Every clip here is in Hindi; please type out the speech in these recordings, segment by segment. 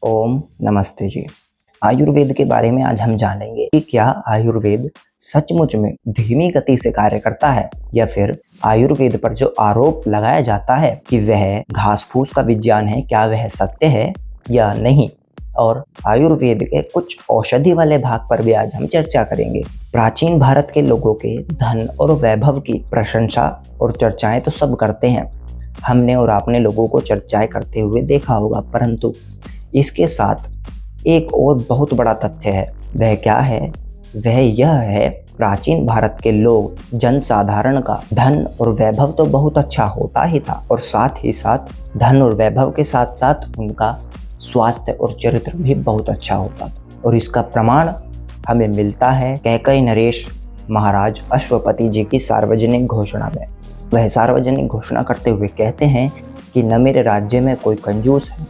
ओम नमस्ते जी। आयुर्वेद के बारे में आज हम जानेंगे कि क्या आयुर्वेद सचमुच में धीमी गति से कार्य करता है या फिर आयुर्वेद पर जो आरोप लगाया जाता है कि वह घास फूस का विज्ञान है, क्या वह सत्य है या नहीं। और आयुर्वेद के कुछ औषधि वाले भाग पर भी आज हम चर्चा करेंगे। प्राचीन भारत के लोगों के धन और वैभव की प्रशंसा और चर्चाएं तो सब करते हैं, हमने और आपने लोगों को चर्चाएं करते हुए देखा होगा, परंतु इसके साथ एक और बहुत बड़ा तथ्य है। वह क्या है? वह यह है, प्राचीन भारत के लोग जनसाधारण का धन और वैभव तो बहुत अच्छा होता ही था और साथ ही साथ धन और वैभव के साथ साथ उनका स्वास्थ्य और चरित्र भी बहुत अच्छा होता था। और इसका प्रमाण हमें मिलता है कैकेयी नरेश महाराज अश्वपति जी की सार्वजनिक घोषणा में। वह सार्वजनिक घोषणा करते हुए कहते हैं कि न मेरे राज्य में कोई कंजूस है,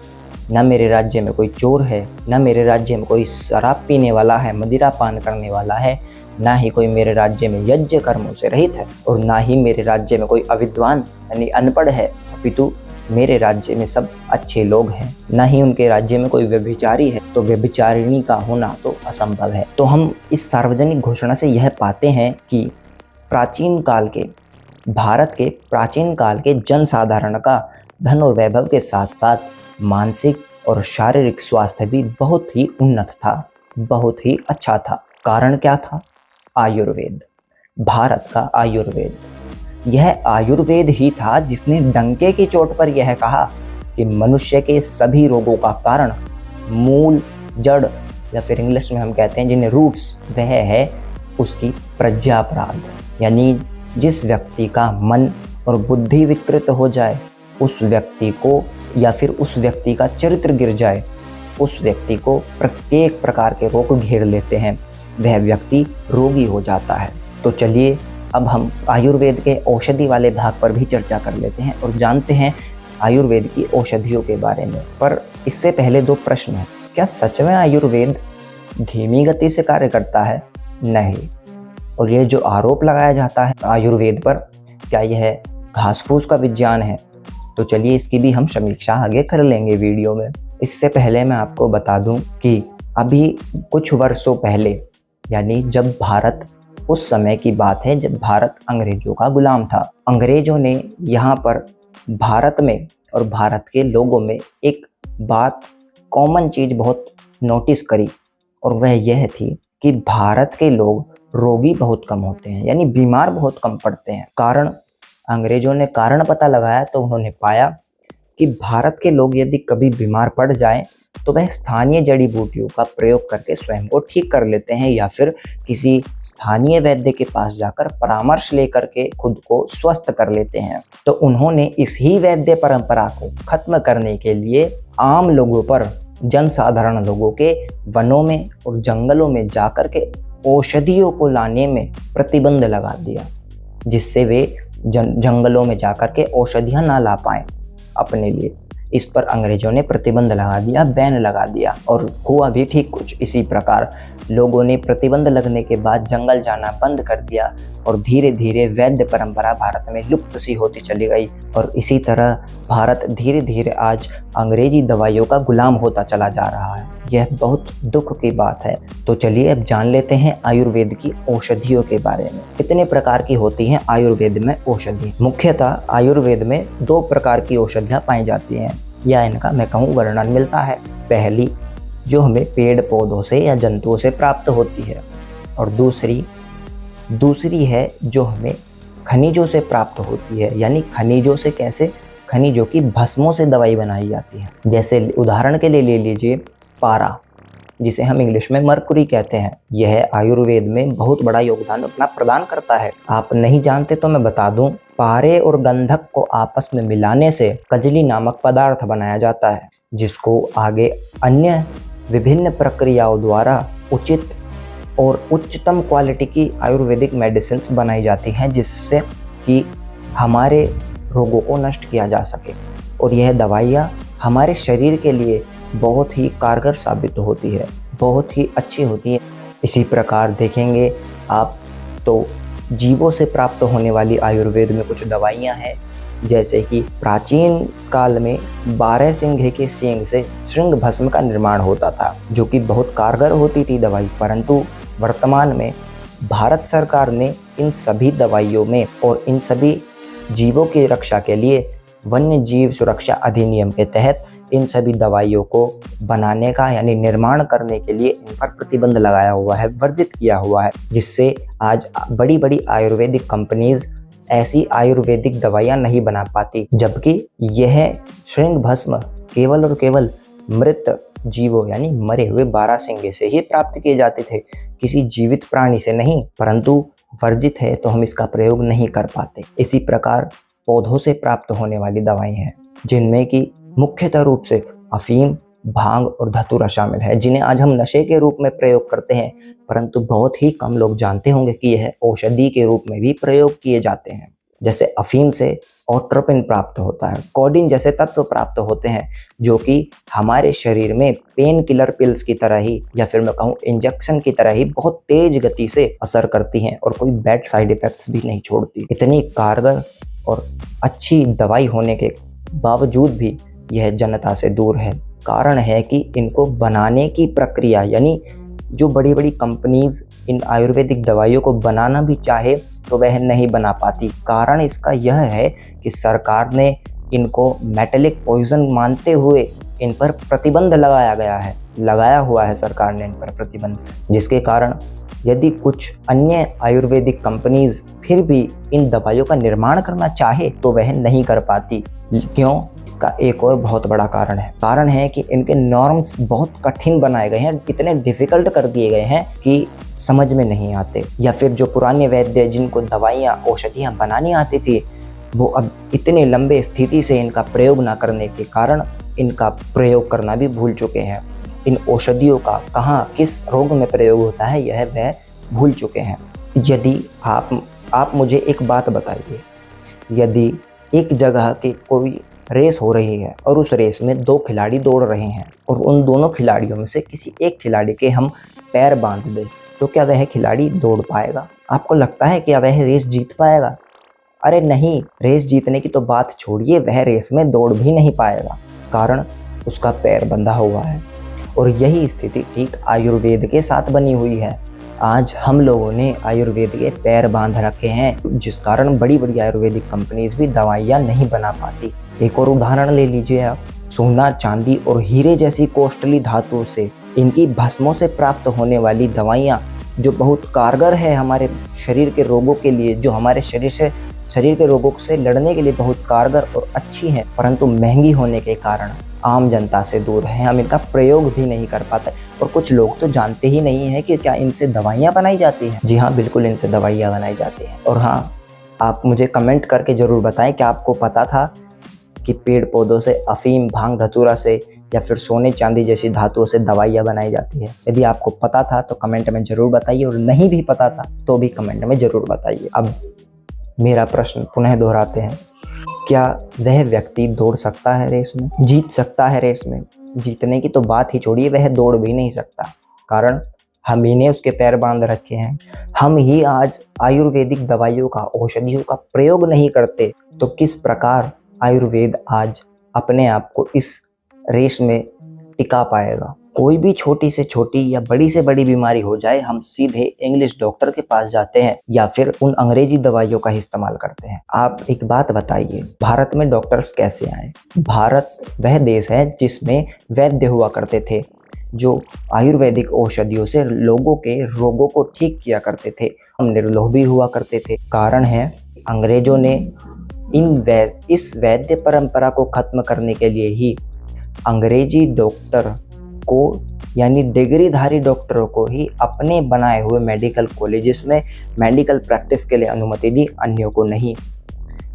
न मेरे राज्य में कोई चोर है, न मेरे राज्य में कोई शराब पीने वाला है, मदिरा पान करने वाला है, ना ही कोई मेरे राज्य में यज्ञ कर्मों से रहित है और ना ही मेरे राज्य में कोई अविद्वान यानी अनपढ़ है, अपितु मेरे राज्य में सब अच्छे लोग हैं। ना ही उनके राज्य में कोई व्यभिचारी है, तो व्यभिचारिणी का होना तो असंभव है। तो हम इस सार्वजनिक घोषणा से यह पाते हैं कि भारत के प्राचीन काल के जनसाधारण का धन और वैभव के साथ साथ मानसिक और शारीरिक स्वास्थ्य भी बहुत ही उन्नत था, बहुत ही अच्छा था। कारण क्या था? आयुर्वेद, भारत का आयुर्वेद। यह आयुर्वेद ही था जिसने डंके की चोट पर यह कहा कि मनुष्य के सभी रोगों का कारण, मूल, जड़ या फिर इंग्लिश में हम कहते हैं जिन्हें रूट्स, वह है उसकी प्रज्ञापराध। यानी जिस व्यक्ति का मन और बुद्धि विकृत हो जाए, उस व्यक्ति को या फिर उस व्यक्ति का चरित्र गिर जाए, उस व्यक्ति को प्रत्येक प्रकार के रोग घेर लेते हैं, वह व्यक्ति रोगी हो जाता है। तो चलिए अब हम आयुर्वेद के औषधि वाले भाग पर भी चर्चा कर लेते हैं और जानते हैं आयुर्वेद की औषधियों के बारे में। पर इससे पहले दो प्रश्न हैं। क्या सच में आयुर्वेद धीमी गति से कार्य करता है? नहीं। और यह जो आरोप लगाया जाता है आयुर्वेद पर, क्या यह घास फूस का विज्ञान है? तो चलिए इसकी भी हम समीक्षा आगे कर लेंगे वीडियो में। इससे पहले मैं आपको बता दूं कि अभी कुछ वर्षों पहले, यानी जब भारत, उस समय की बात है जब भारत अंग्रेजों का गुलाम था। अंग्रेजों ने यहाँ पर भारत में और भारत के लोगों में एक बात, कॉमन चीज़ बहुत नोटिस करी, और वह यह थी कि भारत के लोग रोगी बहुत कम होते हैं, यानी बीमार बहुत कम पड़ते हैं। कारण, अंग्रेजों ने कारण पता लगाया तो उन्होंने पाया कि भारत के लोग यदि कभी बीमार पड़ जाएं तो वह स्थानीय जड़ी बूटियों का प्रयोग करके स्वयं को ठीक कर लेते हैं या फिर किसी स्थानीय वैद्य के पास जाकर परामर्श लेकर के खुद को स्वस्थ कर लेते हैं। तो उन्होंने इस ही वैद्य परंपरा को खत्म करने के लिए आम लोगों पर, जनसाधारण लोगों के वनों में और जंगलों में जाकर के औषधियों को लाने में प्रतिबंध लगा दिया, जिससे वे जंगलों में जाकर के औषधियाँ ना ला पाएं अपने लिए। इस पर अंग्रेजों ने प्रतिबंध लगा दिया, बैन लगा दिया। और हुआ भी ठीक कुछ इसी प्रकार। लोगों ने प्रतिबंध लगने के बाद जंगल जाना बंद कर दिया और धीरे धीरे वैद्य परंपरा भारत में लुप्त सी होती चली गई। और इसी तरह भारत धीरे धीरे आज अंग्रेजी दवाइयों का गुलाम होता चला जा रहा है। यह बहुत दुख की बात है। तो चलिए अब जान लेते हैं आयुर्वेद की औषधियों के बारे में। कितने प्रकार की होती हैं आयुर्वेद में औषधि? मुख्यतः आयुर्वेद में दो प्रकार की औषधियाँ पाई जाती हैं, या इनका मैं कहूँ वर्णन मिलता है। पहली जो हमें पेड़ पौधों से या जंतुओं से प्राप्त होती है, और दूसरी है जो हमें खनिजों से प्राप्त होती है। यानी खनिजों से कैसे? खनिजों की भस्मों से दवाई बनाई जाती है। जैसे उदाहरण के लिए ले लीजिए पारा, जिसे हम इंग्लिश में मरकुरी कहते हैं। यह आयुर्वेद में बहुत बड़ा योगदान अपना प्रदान करता है। आप नहीं जानते तो मैं बता दूं, पारे और गंधक को आपस में मिलाने से कजली नामक पदार्थ बनाया जाता है, जिसको आगे अन्य विभिन्न प्रक्रियाओं द्वारा उचित और उच्चतम क्वालिटी की आयुर्वेदिक मेडिसिन्स बनाई जाती हैं, जिससे कि हमारे रोगों को नष्ट किया जा सके। और यह दवाइयाँ हमारे शरीर के लिए बहुत ही कारगर साबित होती है, बहुत ही अच्छी होती है। इसी प्रकार देखेंगे आप तो जीवों से प्राप्त होने वाली आयुर्वेद में कुछ दवाइयाँ हैं जैसे कि प्राचीन काल में 12 सिंघे के सींग से श्रृंग भस्म का निर्माण होता था, जो कि बहुत कारगर होती थी दवाई। परंतु वर्तमान में भारत सरकार ने इन सभी दवाइयों में और इन सभी जीवों की रक्षा के लिए वन्य जीव सुरक्षा अधिनियम के तहत इन सभी दवाइयों को बनाने का यानी निर्माण करने के लिए इन पर प्रतिबंध लगाया हुआ है, वर्जित किया हुआ है, जिससे आज बड़ी बड़ी आयुर्वेदिक कंपनीज ऐसी आयुर्वेदिक दवाइयाँ नहीं बना पाती। जबकि यह श्रृंग भस्म केवल और केवल मृत जीवों यानी मरे हुए 12 सिंगे से ही प्राप्त किए जाते थे, किसी जीवित प्राणी से नहीं। परंतु वर्जित है तो हम इसका प्रयोग नहीं कर पाते। इसी प्रकार पौधों से प्राप्त होने वाली दवाएं हैं, जिनमें कि मुख्यतः रूप से अफीम, भांग और धतूरा शामिल है, जिन्हें आज हम नशे के रूप में प्रयोग करते हैं, परंतु बहुत ही कम लोग जानते होंगे कि यह औषधि के रूप में भी प्रयोग किए जाते हैं। जैसे अफीम से ओट्रोपिन प्राप्त होता है, कोडीन जैसे तत्व प्राप्त होते हैं, जो कि हमारे शरीर में पेन किलर पिल्स की तरह ही या फिर मैं कहूँ इंजेक्शन की तरह ही बहुत तेज गति से असर करती हैं और कोई बैड साइड इफेक्ट्स भी नहीं छोड़ती। इतनी कारगर और अच्छी दवाई होने के बावजूद भी यह जनता से दूर है। कारण है कि इनको बनाने की प्रक्रिया यानी जो बड़ी बड़ी कंपनीज इन आयुर्वेदिक दवाइयों को बनाना भी चाहे तो वह नहीं बना पाती। कारण इसका यह है कि सरकार ने इनको मेटेलिक पॉइजन मानते हुए इन पर प्रतिबंध लगाया हुआ है सरकार ने इन पर प्रतिबंध, जिसके कारण यदि कुछ अन्य आयुर्वेदिक कंपनीज फिर भी इन दवाइयों का निर्माण करना चाहे तो वह नहीं कर पाती। क्यों? इसका एक और बहुत बड़ा कारण है कि इनके नॉर्म्स बहुत कठिन बनाए गए हैं, इतने डिफिकल्ट कर दिए गए हैं कि समझ में नहीं आते। या फिर जो पुराने वैद्य जिनको दवाइयाँ औषधियाँ बनानी आती थी, वो अब इतने लंबे स्थिति से इनका प्रयोग ना करने के कारण इनका प्रयोग करना भी भूल चुके हैं। इन औषधियों का कहाँ किस रोग में प्रयोग होता है यह वह भूल चुके हैं। यदि आप मुझे एक बात बताइए, यदि एक जगह की कोई रेस हो रही है और उस रेस में 2 खिलाड़ी दौड़ रहे हैं और उन दोनों खिलाड़ियों में से किसी एक खिलाड़ी के हम पैर बांध दें, तो क्या वह खिलाड़ी दौड़ पाएगा? आपको लगता है कि वह रेस जीत पाएगा? अरे नहीं, रेस जीतने की तो बात छोड़िए, वह रेस में दौड़ भी नहीं पाएगा, कारण उसका पैर बंधा हुआ है। और यही स्थिति ठीक आयुर्वेद के साथ बनी हुई है। आज हम लोगों ने आयुर्वेद के पैर बांध रखे हैं, जिस कारण बड़ी बड़ी आयुर्वेदिक कंपनीज भी दवाइयाँ नहीं बना पाती। एक और उदाहरण ले लीजिए आप, सोना, चांदी और हीरे जैसी कॉस्टली धातुओं से इनकी भस्मों से प्राप्त होने वाली दवाइयाँ जो बहुत कारगर है हमारे शरीर के रोगों के लिए, जो हमारे शरीर के रोगों से लड़ने के लिए बहुत कारगर और अच्छी हैं, परंतु महंगी होने के कारण आम जनता से दूर है। हम इनका प्रयोग भी नहीं कर पाते और कुछ लोग तो जानते ही नहीं है कि क्या इनसे दवाइयाँ बनाई जाती हैं। जी हाँ, बिल्कुल इनसे दवाइयाँ बनाई जाती हैं। और हाँ, आप मुझे कमेंट करके ज़रूर बताएं कि आपको पता था कि पेड़ पौधों से अफीम, भांग, धतूरा से या फिर सोने चांदी जैसी धातुओं से दवाइयाँ बनाई जाती है। यदि आपको पता था तो कमेंट में ज़रूर बताइए, और नहीं भी पता था तो भी कमेंट में ज़रूर बताइए। अब मेरा प्रश्न पुनः दोहराते हैं, क्या वह व्यक्ति दौड़ सकता है रेस में, जीत सकता है रेस में? जीतने की तो बात ही छोड़िए, वह दौड़ भी नहीं सकता, कारण हम ही ने उसके पैर बांध रखे हैं। हम ही आज आयुर्वेदिक दवाइयों का, औषधियों का प्रयोग नहीं करते तो किस प्रकार आयुर्वेद आज अपने आप को इस रेस में टिका पाएगा? कोई भी छोटी से छोटी या बड़ी से बड़ी बीमारी हो जाए, हम सीधे इंग्लिश डॉक्टर के पास जाते हैं या फिर उन अंग्रेजी दवाइयों का इस्तेमाल करते हैं। आप एक बात बताइए, भारत में डॉक्टर्स कैसे आए? भारत वह देश है जिसमें वैद्य हुआ करते थे, जो आयुर्वेदिक औषधियों से लोगों के रोगों को ठीक किया करते थे। हम निर्लोभ भी हुआ करते थे। कारण है अंग्रेजों ने इस वैद्य परंपरा को खत्म करने के लिए ही अंग्रेजी डॉक्टर को यानी डिग्रीधारी डॉक्टरों को ही अपने बनाए हुए मेडिकल कॉलेजेस में मेडिकल प्रैक्टिस के लिए अनुमति दी, अन्यों को नहीं।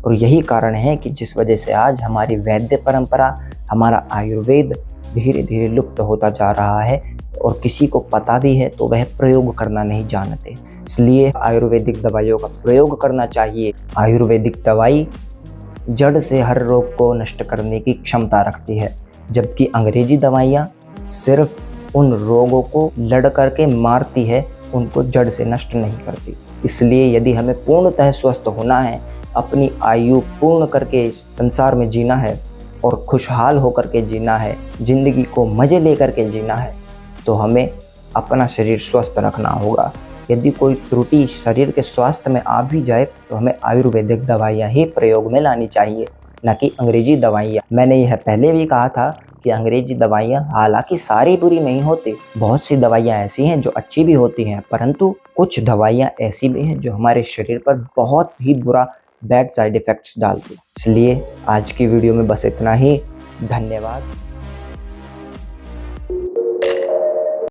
और यही कारण है कि जिस वजह से आज हमारी वैद्य परंपरा, हमारा आयुर्वेद धीरे धीरे लुप्त होता जा रहा है, और किसी को पता भी है तो वह प्रयोग करना नहीं जानते। इसलिए आयुर्वेदिक दवाइयों का प्रयोग करना चाहिए। आयुर्वेदिक दवाई जड़ से हर रोग को नष्ट करने की क्षमता रखती है, जबकि अंग्रेजी दवाइयाँ सिर्फ उन रोगों को लड़ करके मारती है, उनको जड़ से नष्ट नहीं करती। इसलिए यदि हमें पूर्णतः स्वस्थ होना है, अपनी आयु पूर्ण करके इस संसार में जीना है और खुशहाल होकर के जीना है, ज़िंदगी को मज़े लेकर के जीना है, तो हमें अपना शरीर स्वस्थ रखना होगा। यदि कोई त्रुटि शरीर के स्वास्थ्य में आ भी जाए तो हमें आयुर्वेदिक दवाइयाँ ही प्रयोग में लानी चाहिए, न कि अंग्रेजी दवाइयाँ। मैंने यह पहले भी कहा था कि अंग्रेजी दवाइयाँ हालांकि सारी बुरी नहीं होती, बहुत सी दवाइयाँ ऐसी हैं जो अच्छी भी होती हैं, परंतु कुछ दवाइयाँ ऐसी भी हैं जो हमारे शरीर पर बहुत ही बुरा बैड साइड इफ़ेक्ट्स डालती हैं। इसलिए आज की वीडियो में बस इतना ही। धन्यवाद।